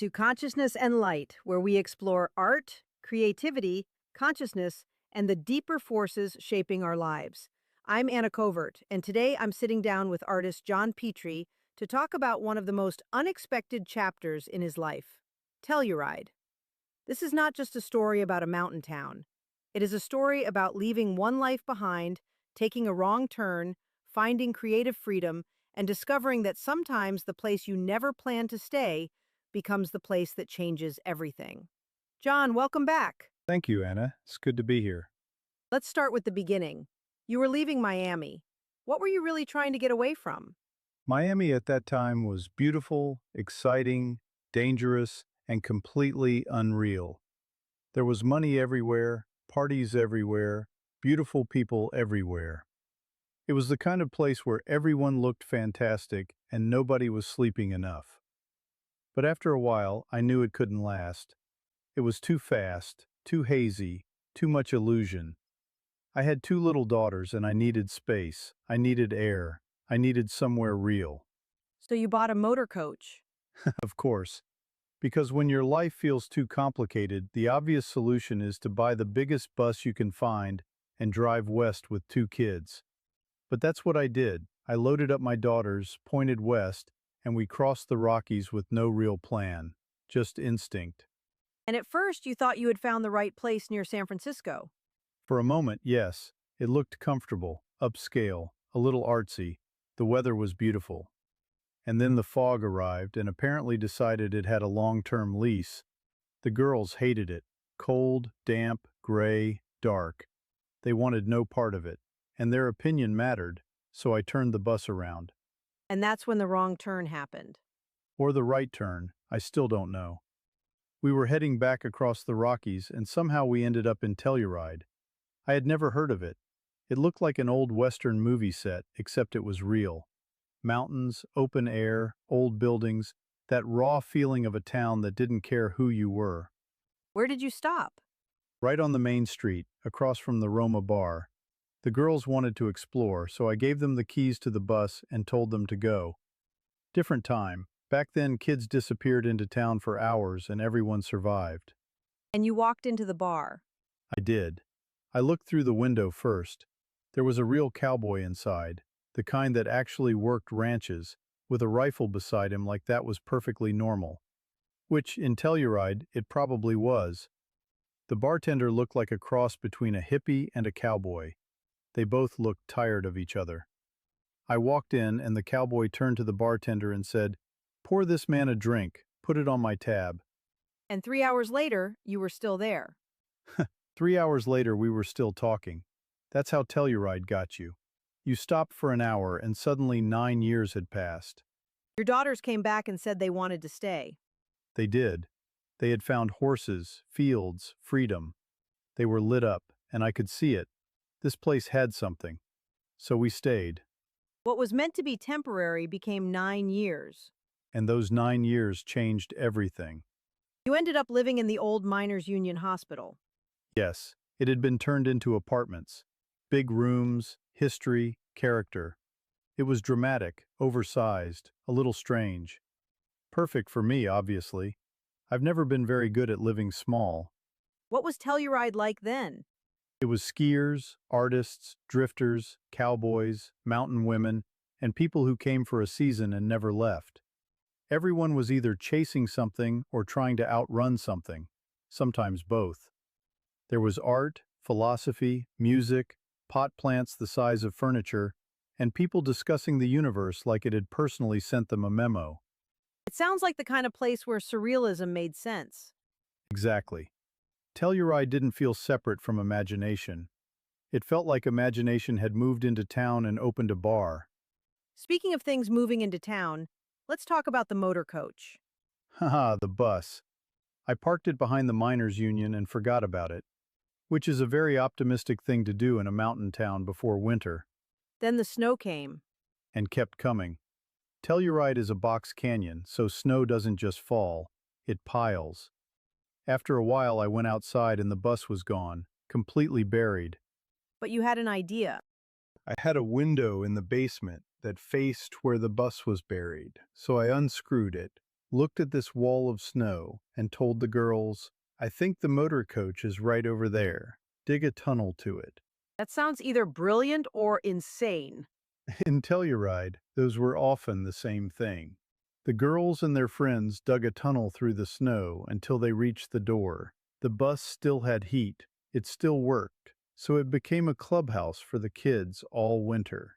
to Consciousness and Light, where we explore art, creativity, consciousness, and the deeper forces shaping our lives. I'm Anna Covert, and today I'm sitting down with artist John Pitre to talk about one of the most unexpected chapters in his life, Telluride. This is not just a story about a mountain town. It is a story about leaving one life behind, taking a wrong turn, finding creative freedom, and discovering that sometimes the place you never planned to stay becomes the place that changes everything. John, welcome back. Thank you, Anna. It's good to be here. Let's start with the beginning. You were leaving Miami. What were you really trying to get away from? Miami at that time was beautiful, exciting, dangerous, and completely unreal. There was money everywhere, parties everywhere, beautiful people everywhere. It was the kind of place where everyone looked fantastic and nobody was sleeping enough. But after a while, I knew it couldn't last. It was too fast, too hazy, too much illusion. I had two little daughters and I needed space, I needed air, I needed somewhere real. So you bought a motor coach. Of course, because when your life feels too complicated, the obvious solution is to buy the biggest bus you can find and drive west with two kids. But that's what I did. I loaded up my daughters, pointed west, and we crossed the Rockies with no real plan, just instinct. And at first, you thought you had found the right place near San Francisco. For a moment, yes, it looked comfortable, upscale, a little artsy. The weather was beautiful. And then the fog arrived and apparently decided it had a long-term lease. The girls hated it. Cold, damp, gray, dark. They wanted no part of it, and their opinion mattered, so I turned the bus around. And that's when the wrong turn happened. Or the right turn, I still don't know. We were heading back across the Rockies, and somehow we ended up in Telluride. I had never heard of it. It looked like an old Western movie set, except it was real. Mountains, open air, old buildings, that raw feeling of a town that didn't care who you were. Where did you stop? Right on the main street, across from the Roma bar. The girls wanted to explore, so I gave them the keys to the bus and told them to go. Different time. Back then, kids disappeared into town for hours and everyone survived. And you walked into the bar. I did. I looked through the window first. There was a real cowboy inside, the kind that actually worked ranches, with a rifle beside him like that was perfectly normal. Which, in Telluride, it probably was. The bartender looked like a cross between a hippie and a cowboy. They both looked tired of each other. I walked in and the cowboy turned to the bartender and said, "Pour this man a drink, put it on my tab." And 3 hours later, you were still there. 3 hours later we were still talking. That's how Telluride got you. You stopped for an hour and suddenly 9 years had passed. Your daughters came back and said they wanted to stay. They did. They had found horses, fields, freedom. They were lit up, and I could see it. This place had something. So we stayed. What was meant to be temporary became 9 years. And those 9 years changed everything. You ended up living in the old Miners Union Hospital. Yes, it had been turned into apartments. Big rooms, history, character. It was dramatic, oversized, a little strange. Perfect for me, obviously. I've never been very good at living small. What was Telluride like then? It was skiers, artists, drifters, cowboys, mountain women, and people who came for a season and never left. Everyone was either chasing something or trying to outrun something, sometimes both. There was art, philosophy, music, pot plants the size of furniture, and people discussing the universe like it had personally sent them a memo. It sounds like the kind of place where surrealism made sense. Exactly. Telluride didn't feel separate from imagination. It felt like imagination had moved into town and opened a bar. Speaking of things moving into town, let's talk about the motor coach. Haha, the bus. I parked it behind the miners' union and forgot about it, which is a very optimistic thing to do in a mountain town before winter, Then the snow came. and kept coming. Telluride is a box canyon, so snow doesn't just fall, it piles. After a while I went outside and the bus was gone, completely buried. But you had an idea. I had a window in the basement that faced where the bus was buried, so I unscrewed it, looked at this wall of snow, and told the girls, I think the motor coach is right over there. Dig a tunnel to it. That sounds either brilliant or insane. In Telluride, those were often the same thing. The girls and their friends dug a tunnel through the snow until they reached the door. The bus still had heat, it still worked, so it became a clubhouse for the kids all winter.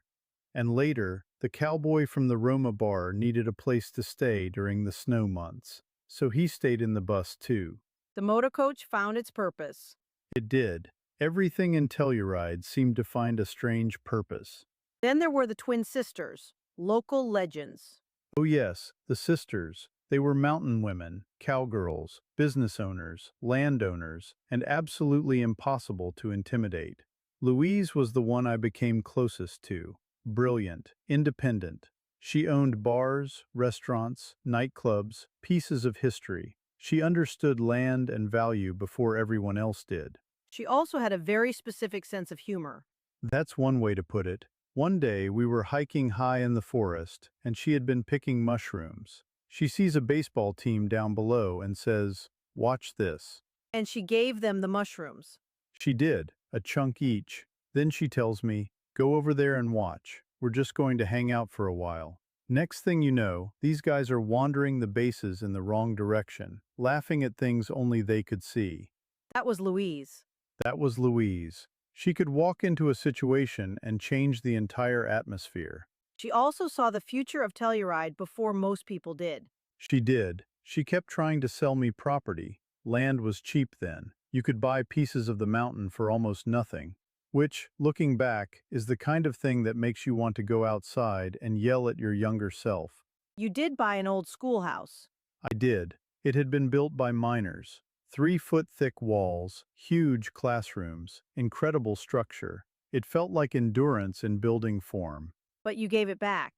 And later, the cowboy from the Roma bar needed a place to stay during the snow months, so he stayed in the bus too. The motor coach found its purpose. It did. Everything in Telluride seemed to find a strange purpose. Then there were the twin sisters, local legends. Oh, yes, the sisters. They were mountain women, cowgirls, business owners, landowners, and absolutely impossible to intimidate. Louise was the one I became closest to. Brilliant, independent. She owned bars, restaurants, nightclubs, pieces of history. She understood land and value before everyone else did. She also had a very specific sense of humor. That's one way to put it. One day we were hiking high in the forest, and she had been picking mushrooms. She sees a baseball team down below and says, Watch this. And she gave them the mushrooms. She did, a chunk each. Then she tells me, Go over there and watch. We're just going to hang out for a while. Next thing you know, these guys are wandering the bases in the wrong direction, laughing at things only they could see. That was Louise. That was Louise. She could walk into a situation and change the entire atmosphere. She also saw the future of Telluride before most people did. She did. She kept trying to sell me property. Land was cheap then. You could buy pieces of the mountain for almost nothing, which, looking back, is the kind of thing that makes you want to go outside and yell at your younger self. You did buy an old schoolhouse. I did. It had been built by miners. 3-foot-thick walls, huge classrooms, incredible structure. It felt like endurance in building form. But you gave it back.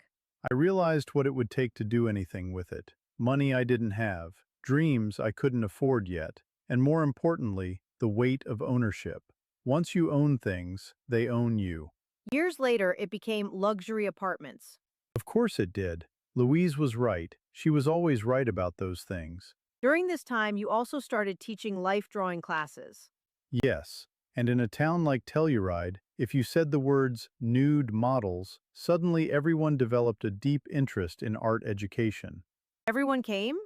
I realized what it would take to do anything with it. Money I didn't have, dreams I couldn't afford yet, and more importantly, the weight of ownership. Once you own things, they own you. Years later, it became luxury apartments. Of course it did. Louise was right. She was always right about those things. During this time, you also started teaching life drawing classes. Yes, and in a town like Telluride, if you said the words nude models, suddenly everyone developed a deep interest in art education. Everyone came?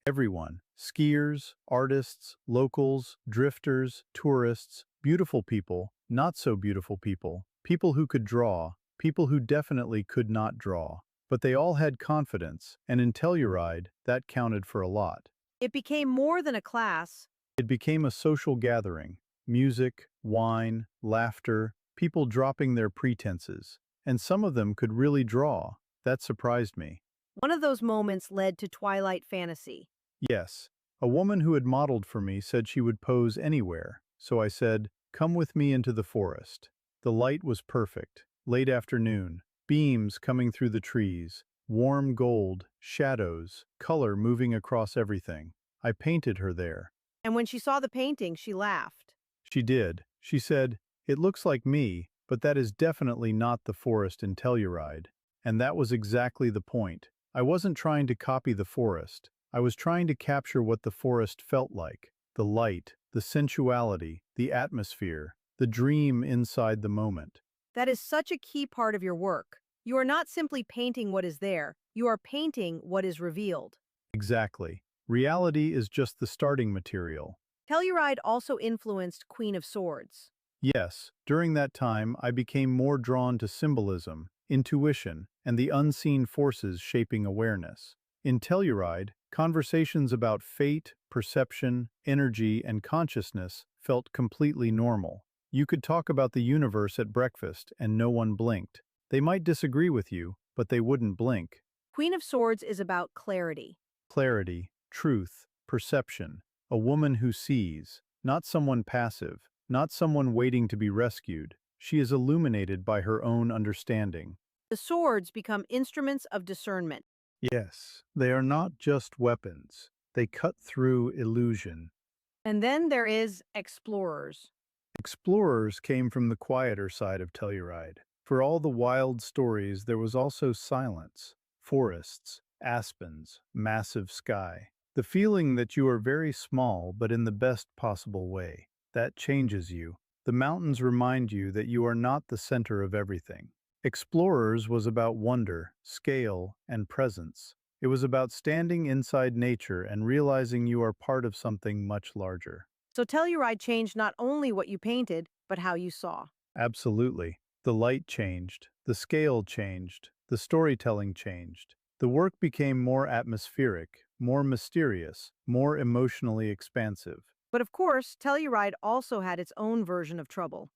Everyone. Skiers, artists, locals, drifters, tourists, beautiful people, not so beautiful people, people who could draw, people who definitely could not draw. But they all had confidence, and in Telluride, that counted for a lot. It became more than a class. It became a social gathering. Music, wine, laughter, people dropping their pretenses. And some of them could really draw. That surprised me. One of those moments led to Twilight fantasy. Yes, a woman who had modeled for me said she would pose anywhere, so I said, Come with me into the forest. The light was perfect. Late afternoon, beams coming through the trees, warm gold, shadows, color moving across everything. I painted her there. And when she saw the painting, she laughed. She did. She said, It looks like me, but that is definitely not the forest in Telluride. And that was exactly the point. I wasn't trying to copy the forest. I was trying to capture what the forest felt like. The light, the sensuality, the atmosphere, the dream inside the moment. That is such a key part of your work. You are not simply painting what is there, you are painting what is revealed. Exactly. Reality is just the starting material. Telluride also influenced Queen of Swords. Yes, during that time I became more drawn to symbolism, intuition, and the unseen forces shaping awareness. In Telluride, conversations about fate, perception, energy, and consciousness felt completely normal. You could talk about the universe at breakfast and no one blinked. They might disagree with you, but they wouldn't blink. Queen of Swords is about clarity. Clarity, truth, perception. A woman who sees, not someone passive, not someone waiting to be rescued. She is illuminated by her own understanding. The swords become instruments of discernment. Yes, they are not just weapons. They cut through illusion. And then there is explorers. Explorers came from the quieter side of Telluride. For all the wild stories, there was also silence. Forests, Aspens, massive sky. The feeling that you are very small but in the best possible way. That changes you. The mountains remind you that you are not the center of everything. Explorers was about wonder, scale, and presence. It was about standing inside nature and realizing you are part of something much larger. So Telluride changed not only what you painted, but how you saw. Absolutely. The light changed, the scale changed, the storytelling changed. The work became more atmospheric, more mysterious, more emotionally expansive. But of course, Telluride also had its own version of trouble.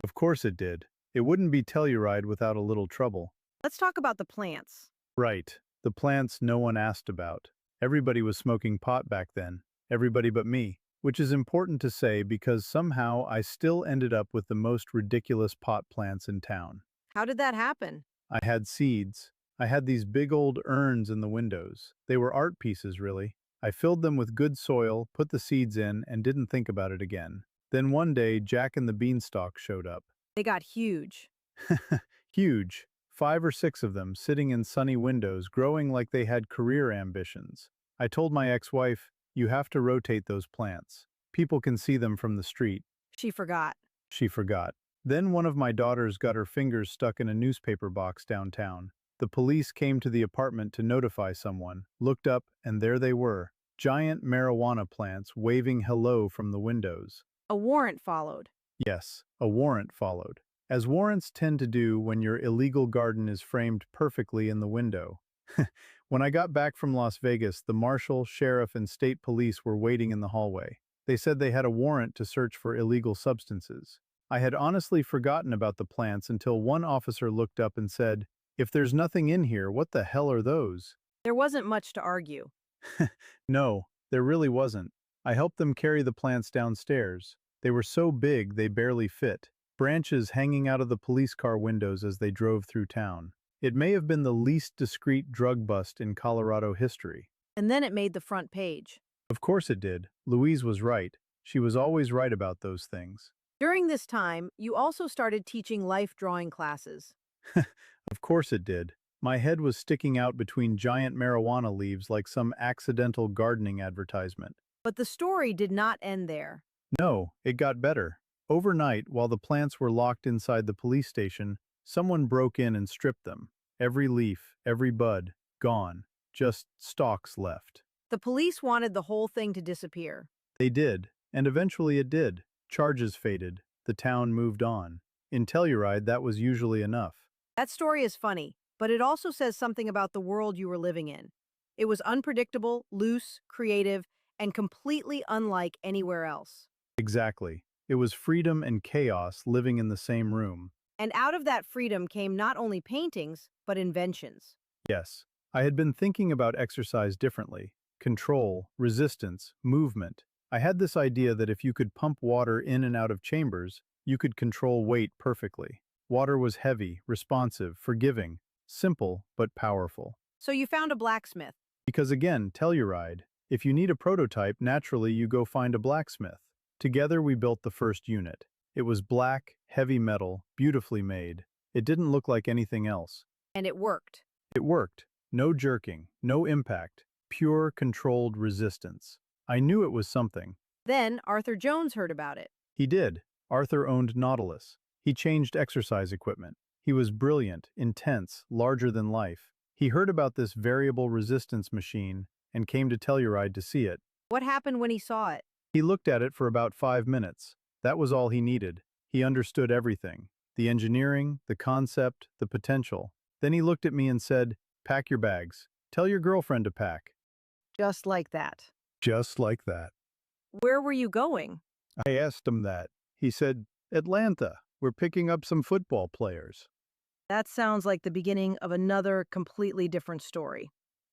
Of course it did. It wouldn't be Telluride without a little trouble. Let's talk about the plants. Right. The plants no one asked about. Everybody was smoking pot back then. Everybody but me. Which is important to say because somehow I still ended up with the most ridiculous pot plants in town. How did that happen? I had seeds. I had these big old urns in the windows. They were art pieces, really. I filled them with good soil, put the seeds in, and didn't think about it again. Then one day, Jack and the Beanstalk showed up. They got huge. Huge. 5 or 6 of them sitting in sunny windows, growing like they had career ambitions. I told my ex-wife, "You have to rotate those plants. People can see them from the street." She forgot. She forgot. Then one of my daughters got her fingers stuck in a newspaper box downtown. The police came to the apartment to notify someone, looked up, and there they were, giant marijuana plants waving hello from the windows. A warrant followed. Yes, a warrant followed. As warrants tend to do when your illegal garden is framed perfectly in the window. When I got back from Las Vegas, the marshal, sheriff, and state police were waiting in the hallway. They said they had a warrant to search for illegal substances. I had honestly forgotten about the plants until one officer looked up and said, "If there's nothing in here, what the hell are those?" There wasn't much to argue. No, there really wasn't. I helped them carry the plants downstairs. They were so big they barely fit. Branches hanging out of the police car windows as they drove through town. It may have been the least discreet drug bust in Colorado history. And then it made the front page. Of course it did. Louise was right. She was always right about those things. During this time, you also started teaching life drawing classes. Of course it did. My head was sticking out between giant marijuana leaves like some accidental gardening advertisement. But the story did not end there. No, it got better. Overnight, while the plants were locked inside the police station, someone broke in and stripped them. Every leaf, every bud, gone. Just stalks left. The police wanted the whole thing to disappear. They did, and eventually it did. Charges faded. The town moved on. In Telluride, that was usually enough. That story is funny, but it also says something about the world you were living in. It was unpredictable, loose, creative, and completely unlike anywhere else. Exactly. It was freedom and chaos living in the same room. And out of that freedom came not only paintings, but inventions. Yes, I had been thinking about exercise differently. Control, resistance, movement. I had this idea that if you could pump water in and out of chambers, you could control weight perfectly. Water was heavy, responsive, forgiving, simple, but powerful. So you found a blacksmith. Because again, Telluride, if you need a prototype, naturally you go find a blacksmith. Together we built the first unit. It was black, heavy metal, beautifully made. It didn't look like anything else. And it worked. It worked. No jerking, no impact, pure controlled resistance. I knew it was something. Then Arthur Jones heard about it. He did. Arthur owned Nautilus. He changed exercise equipment. He was brilliant, intense, larger than life. He heard about this variable resistance machine and came to Telluride to see it. What happened when he saw it? He looked at it for about 5 minutes. That was all he needed. He understood everything. The engineering, the concept, the potential. Then he looked at me and said, "Pack your bags. Tell your girlfriend to pack." Just like that. Just like that. Where were you going? I asked him that. He said, "Atlanta. We're picking up some football players." That sounds like the beginning of another completely different story.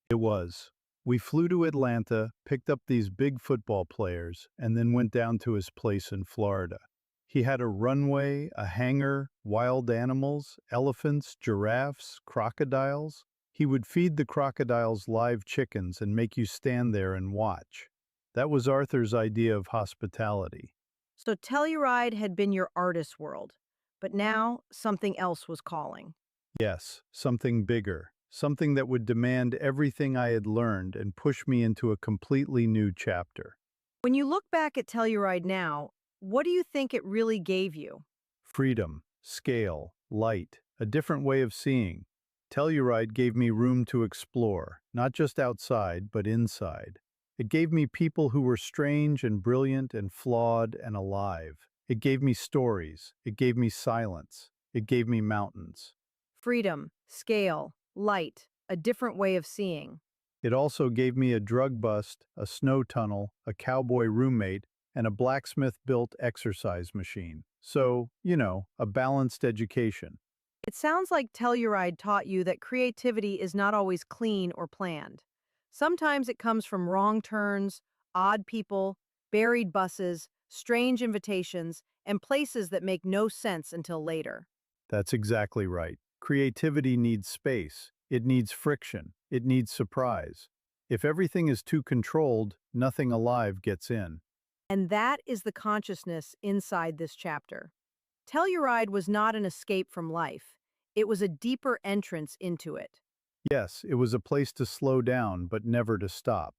It was. We flew to Atlanta, picked up these big football players, and then went down to his place in Florida. He had a runway, a hangar, wild animals, elephants, giraffes, crocodiles. He would feed the crocodiles live chickens and make you stand there and watch. That was Arthur's idea of hospitality. So Telluride had been your artist's world, but now something else was calling. Yes, something bigger, something that would demand everything I had learned and push me into a completely new chapter. When you look back at Telluride now, what do you think it really gave you? Freedom, scale, light, a different way of seeing. Telluride gave me room to explore, not just outside, but inside. It gave me people who were strange and brilliant and flawed and alive. It gave me stories. It gave me silence. It gave me mountains. Freedom, scale, light, a different way of seeing. It also gave me a drug bust, a snow tunnel, a cowboy roommate, and a blacksmith-built exercise machine. So, a balanced education. It sounds like Telluride taught you that creativity is not always clean or planned. Sometimes it comes from wrong turns, odd people, buried buses, strange invitations, and places that make no sense until later. That's exactly right. Creativity needs space. It needs friction. It needs surprise. If everything is too controlled, nothing alive gets in. And that is the consciousness inside this chapter. Telluride was not an escape from life. It was a deeper entrance into it. Yes, it was a place to slow down, but never to stop.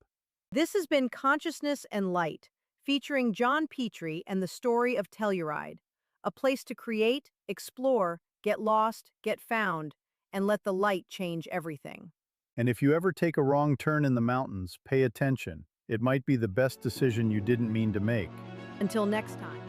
This has been Consciousness and Light, featuring John Pitre and the story of Telluride, a place to create, explore, get lost, get found, and let the light change everything. And if you ever take a wrong turn in the mountains, pay attention. It might be the best decision you didn't mean to make. Until next time.